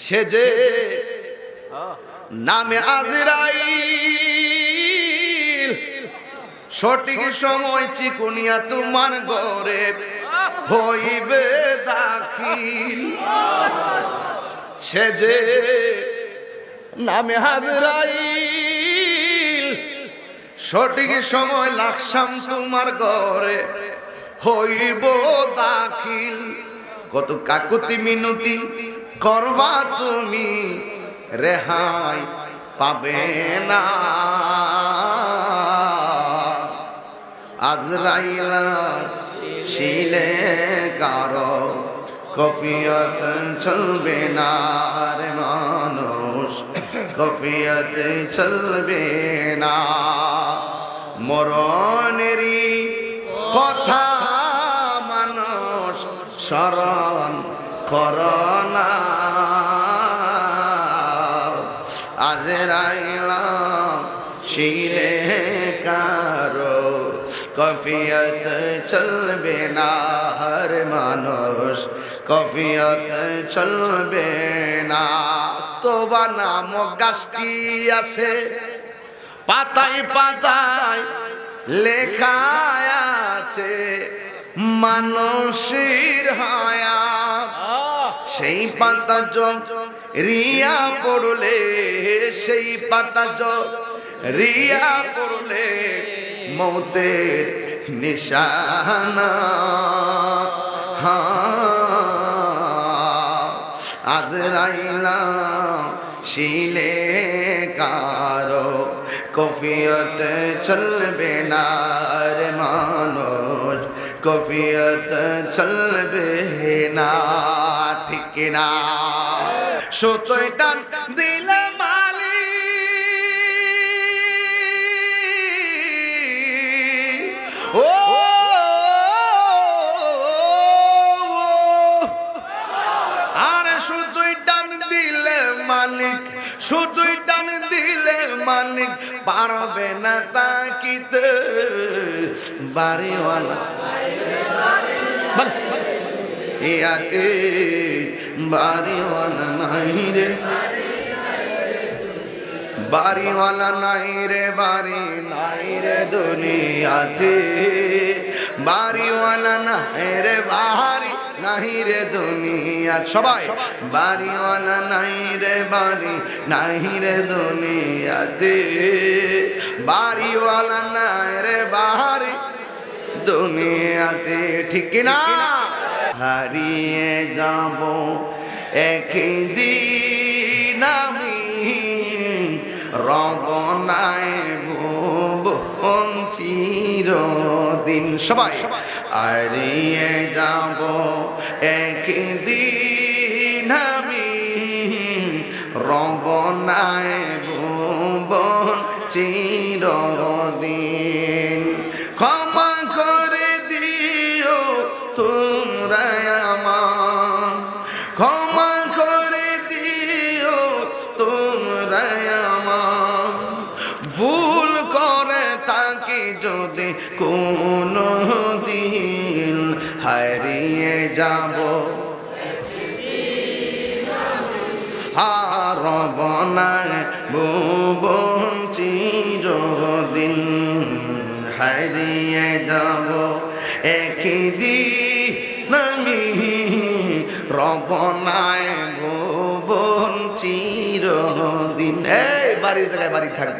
সে যে নামে আজরাইল, সঠিক সময় চিকুনিয়া তোমার ঘরে হইবে দাখিল। সে যে নামে আজরাইল, সঠিক সময় লাকসাম তোমার ঘরে হইব দাখিল। কত কাকুতি মিনতি করবা তুমি, রেহাই পাবে না। আজরাইল শিলে কারো কফিয়ত চলবে না রে মানুষ, কফিয়ত চলবে না। মরণেরই কথা মানুষ স্মরণ করোনা। আজরাইল শিলে কারো কফিয়ত চলবে না রে মানুষ, কফিয়ত চলবে না। তোবা নামক গাছটি আছে, পাতায় পাতায় লেখা আছে মানুষের হায়াত। সেই পাতা রিয়া পড়লে, সেই পাতা রিয়া পড়লে মৌতের নিশানা। আজরাইল শিলে কারো কফিয়ত চলবে না রে মানুষ, কফিয়ত চলবে না। ঠিক না? সুতোয় টান দিলে মালিক, ও আরে সুতোয় টান দিলে মালিক, সুতোয় টান দিলে মালিক পারবে না তাকিতে। বাড়িওয়ালা ইয়াতে বাড়িওয়ালা নাই রে, বাড়িওয়ালা নাই রে, বাড়ি নাই রে দুনিয়াতে। বাড়িওয়ালা নাই রে, বাড়ি নাই রে দুনিয়া। সবাই বাড়িওয়ালা নাই রে, বাড়ি নাই রে দুনিয়াতে। বাড়িওয়ালা নাই রে, বাড়ি দুনিয়াতে। ঠিক না? হারিয়ে যাব একদিন আমি, রব নাই ভুবন চিরদিন। সবাই হারিয়ে যাব একদিন আমি, রব নাই ভুবন চিরদিন। ক্ষমা করে দিও তোমরা আমার, ক্ষমা করে দিও তোমরা আমার। ভুল করে থাকি যদি কোনো দিন, হারিয়ে যাব রব নাই ভুবন চিরদিন। হারিয়ে যাব একদিন আমি, রব নাই ভুবন চিরদিন। এই বাড়ির জায়গায় বাড়ি থাকবে।